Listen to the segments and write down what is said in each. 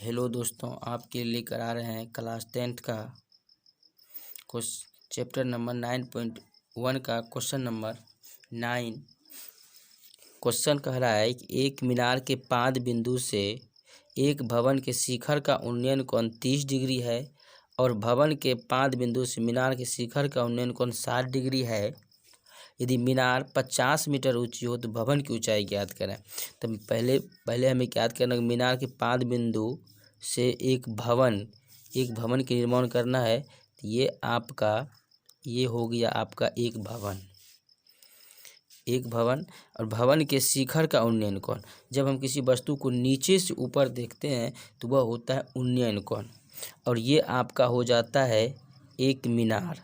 Hello दोस्तों, आपके लिए लेकर आ रहे हैं क्लास 10th का चैप्टर नंबर 9.1 का क्वेश्चन नंबर 9। क्वेश्चन कह रहा है कि एक मीनार के पाद बिंदु से एक भवन के शिखर का उन्नयन कोण 30 डिग्री है और भवन के पाद बिंदु से मीनार के शिखर का उन्नयन कोण 60 डिग्री है। यदि मीनार 50 मीटर ऊंची हो तो भवन की ऊंचाई ज्ञात करें। तो पहले हमें ज्ञात करना है मीनार के पाद बिंदु से एक भवन के निर्माण करना है। तो ये हो गया आपका एक भवन और भवन के शिखर का उन्नयन कोण। जब हम किसी वस्तु को नीचे से ऊपर देखते हैं तो वह होता है उन्नयन कोण, और ये आपका हो जाता है एक मीनार।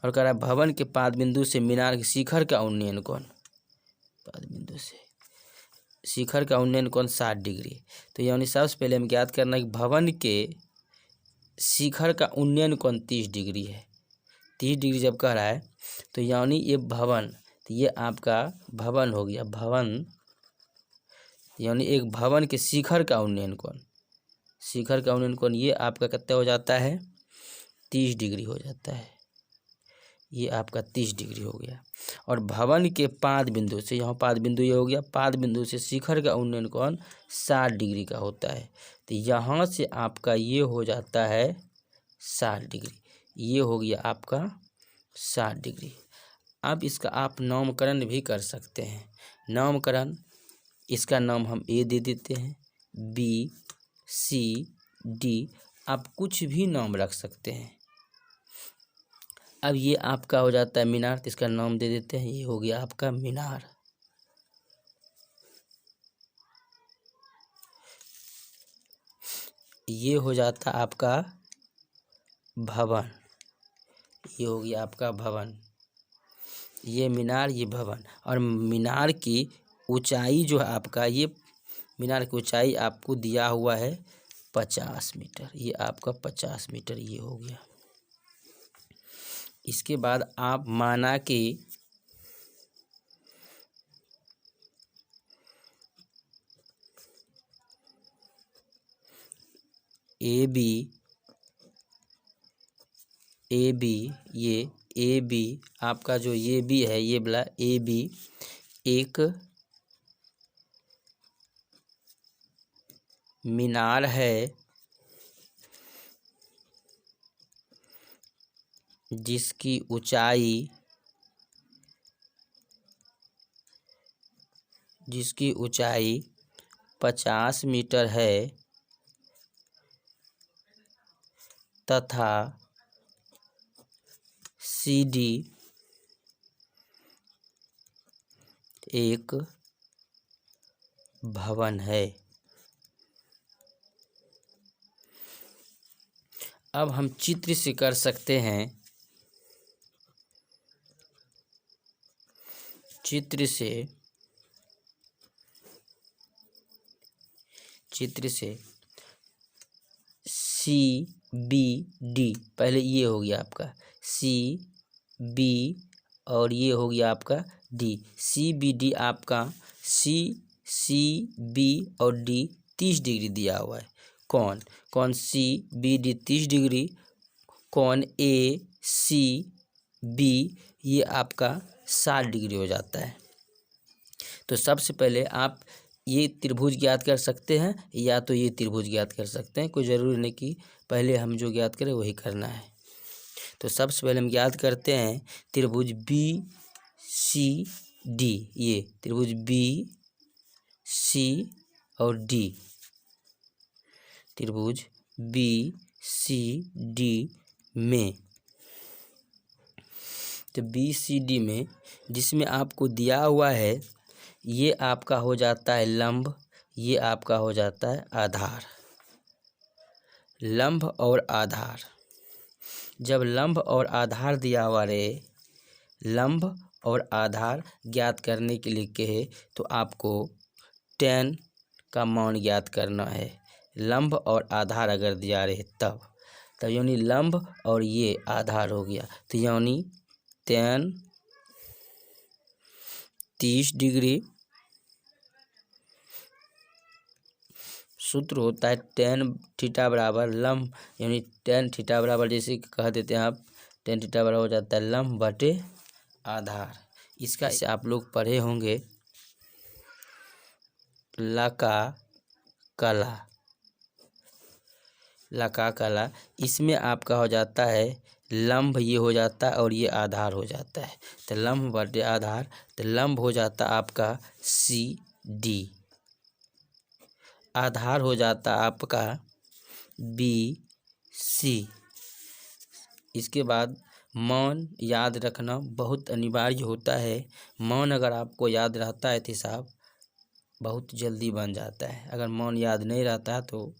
और कह रहा है भवन के पाद बिंदु से मीनार के शिखर का उन्नयन कोण, पाद बिंदु से शिखर का उन्नयन कोण 60 डिग्री। तो यानी सबसे पहले हम ज्ञात करना है कि भवन के शिखर का उन्नयन कोण 30 डिग्री है। 30 डिग्री जब कह रहा है तो यानी ये भवन, तो ये आपका भवन हो गया। भवन यानी एक भवन के शिखर का उन्नयन कोण, ये आपका कितना हो जाता है 30 डिग्री हो जाता है। ये आपका 30 डिग्री हो गया। और भवन के पाद बिंदु से, यहाँ पाद बिंदु ये हो गया, पाद बिंदु से शिखर का उन्नयन कोण 60 डिग्री का होता है। तो यहाँ से आपका ये हो जाता है 60 डिग्री, ये हो गया आपका 60 डिग्री। अब इसका आप नामकरण भी कर सकते हैं। नामकरण, इसका नाम हम ए दे देते हैं, बी सी डी, आप कुछ भी नाम रख सकते हैं। अब ये आपका हो जाता है मीनार, तो इसका नाम दे देते हैं, ये हो गया आपका मीनार। ये हो जाता आपका भवन, ये हो गया आपका भवन। ये मीनार, ये भवन। और मीनार की ऊंचाई जो है आपका, ये मीनार की ऊंचाई आपको दिया हुआ है 50 मीटर, ये आपका 50 मीटर ये हो गया। इसके बाद आप माना कि ए बी आपका जो ये बी है, ये बोला ए बी एक मीनार है जिसकी ऊंचाई 50 मीटर है तथा सीडी एक भवन है। अब हम चित्र से कर सकते हैं, चित्र से सी बी डी, पहले ये हो गया आपका सी बी और ये हो गया आपका डी। सी बी डी आपका सी बी और डी 30 डिग्री दिया हुआ है। कौन सी बी डी 30 डिग्री, कौन ए सी बी ये आपका 60 डिग्री हो जाता है। तो सबसे पहले आप ये त्रिभुज ज्ञात कर सकते हैं या तो ये त्रिभुज ज्ञात कर सकते हैं, कोई ज़रूरी नहीं कि पहले हम जो ज्ञात करें वही करना है। तो सबसे पहले हम ज्ञात करते हैं त्रिभुज बी सी डी, ये त्रिभुज बी सी और डी, त्रिभुज बी सी डी में, तो बी सी डी में जिसमें आपको दिया हुआ है ये आपका हो जाता है लंब, ये आपका हो जाता है आधार। लंब और आधार, जब लंब और आधार दिया हुआ रहे, लंब और आधार ज्ञात करने के लिए कहे तो आपको tan का मान ज्ञात करना है। लंब और आधार अगर दिया रहे तब यानी लंब और ये आधार हो गया, तो यानी tan 30 डिग्री सूत्र होता है टेन थीटा बराबर लम्ब, यानी टेन थीटा बराबर जैसे कह देते हैं आप, टेन थीटा बराबर हो जाता है लम्ब बटे आधार। इसका इसे आप लोग पढ़े होंगे लका कला, लका कला। इसमें आपका हो जाता है लंब, ये हो जाता है और ये आधार हो जाता है, तो लंब बटे आधार, तो लंब हो जाता है आपका सी डी, आधार हो जाता है आपका बी सी। इसके बाद मान याद रखना बहुत अनिवार्य होता है। मान अगर आपको याद रहता है तो हिसाब बहुत जल्दी बन जाता है, अगर मान याद नहीं रहता है तो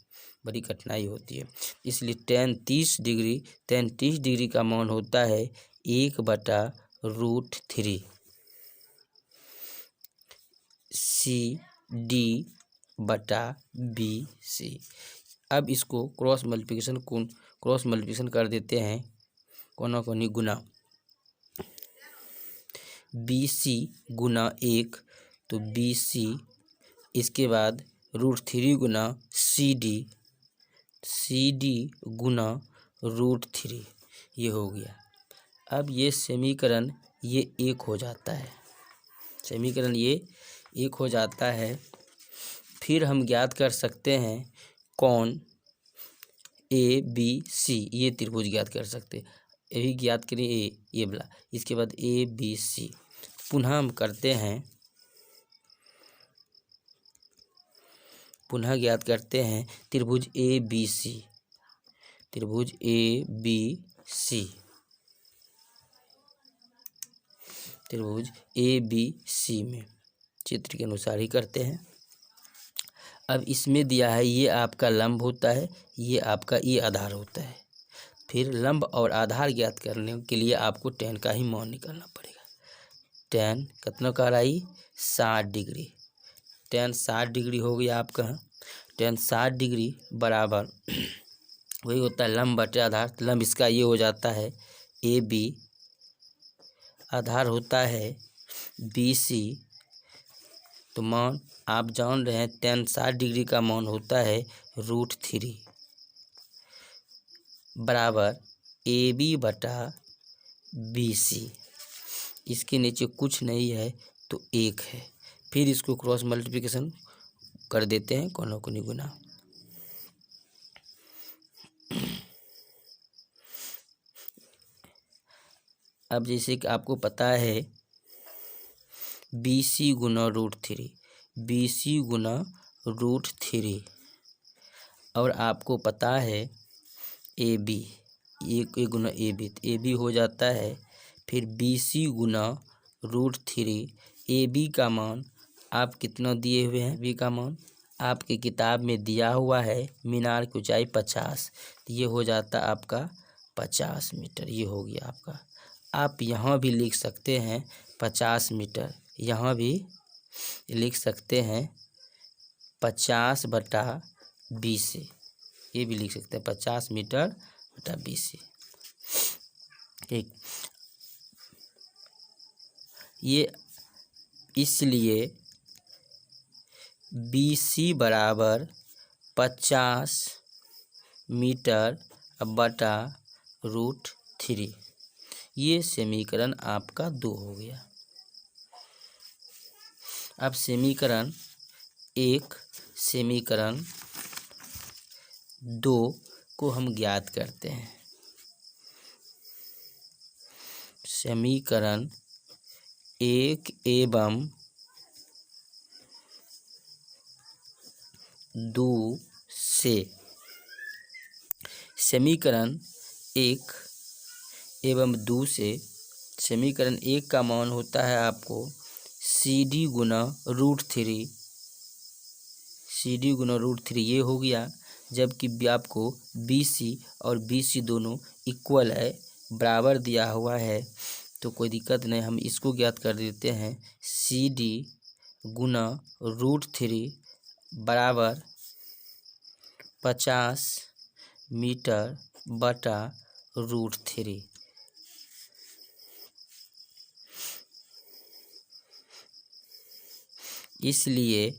बड़ी कठिनाई होती है। इसलिए टेन 30 डिग्री, टेन 30 डिग्री का मान होता है 1/√3 सी डी बटा बी सी। अब इसको क्रॉस मल्टीप्लिकेशन कर देते हैं, कोना कोनी गुना, बी सी गुना 1 तो बी सी, इसके बाद √3 गुना सी डी गुना √3, ये हो गया। अब ये समीकरण ये एक हो जाता है, समीकरण ये एक हो जाता है। फिर हम ज्ञात कर सकते हैं कौन ए बी सी, ये त्रिभुज ज्ञात कर सकते हैं, ये भी ज्ञात करें ये वाला। इसके बाद ए बी सी, पुनः हम करते हैं, पुनः ज्ञात करते हैं त्रिभुज ए बी सी, त्रिभुज ए बी सी, त्रिभुज ए बी सी में चित्र के अनुसार ही करते हैं। अब इसमें दिया है ये आपका लंब होता है, ये आपका ये आधार होता है। फिर लंब और आधार ज्ञात करने के लिए आपको टेन का ही मान निकालना पड़ेगा। टेन कितना कर आई 60 डिग्री, टेन 60 डिग्री हो गया आपका। टेन 60 डिग्री बराबर वही होता है लंब बटे आधार, लंब इसका ये हो जाता है ए बी, आधार होता है बी सी। तो मान आप जान रहे हैं टेन 60 डिग्री का मान होता है √3 बराबर ए बी बटा बी सी। इसके नीचे कुछ नहीं है तो 1 है। फिर इसको क्रॉस मल्टीप्लिकेशन कर देते हैं, कोनों को गुना, अब जैसे कि आपको पता है बी सी गुना √3, बी सी गुना √3, और आपको पता है ए बी, एक गुना ए बी, तो ए बी हो जाता है फिर B C Guna √3। A B का मान आप कितना दिए हुए हैं, बी का मान आपकी किताब में दिया हुआ है मीनार की ऊंचाई 50, तो ये हो जाता आपका 50 मीटर, ये हो गया आपका। आप यहाँ भी लिख सकते हैं 50 मीटर, यहाँ भी लिख सकते हैं 50 बटा 20 से, ये भी लिख सकते हैं 50 मीटर बटा 20 से। ठीक, ये इसलिए बी सी बराबर 50 मीटर बटा √3, ये समीकरण आपका 2 हो गया। अब समीकरण 1 समीकरण 2 को हम ज्ञात करते हैं। समीकरण 1 एवं 2 से, समीकरण 1 एवं 2 से समीकरण 1 का मान होता है आपको सी डी गुना √3, सी डी गुना √3 ये हो गया। जबकि आपको बी सी और बी सी दोनों इक्वल है, बराबर दिया हुआ है, तो कोई दिक्कत नहीं, हम इसको ज्ञात कर देते हैं सी डी गुना √3 बराबर 50 मीटर बटा √3। इसलिए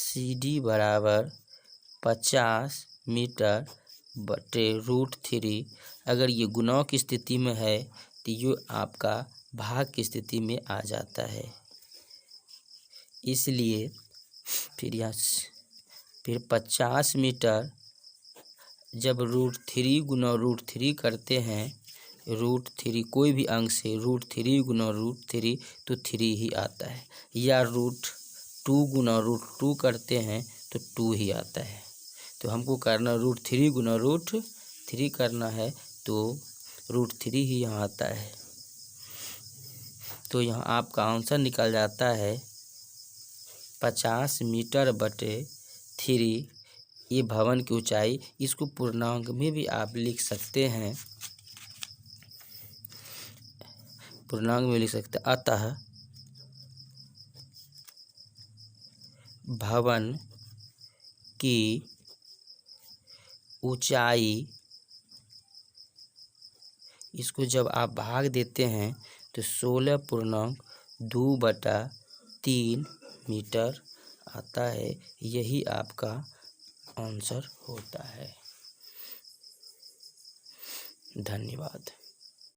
CD बराबर 50 मीटर बटे √3। अगर ये गुणा की स्थिति में है तो ये आपका भाग की स्थिति में आ जाता है। इसलिए फिर 50 मीटर जब √3 गुना √3 करते हैं, √3 कोई भी अंक से √3 गुना √3 तो 3 ही आता है, या √2 गुना √2 करते हैं तो 2 ही आता है। तो हमको करना √3 गुना √3 करना है, तो √3 ही यहाँ आता है। तो यहाँ आपका आंसर निकल जाता है 50 मीटर बटे 3। ये भवन की ऊंचाई, इसको पूर्णांक में भी आप लिख सकते हैं, पूर्णांक में लिख सकते हैं। अतः भवन की ऊंचाई, इसको जब आप भाग देते हैं तो 16.2/3 मीटर आता है। यही आपका आंसर होता है। धन्यवाद।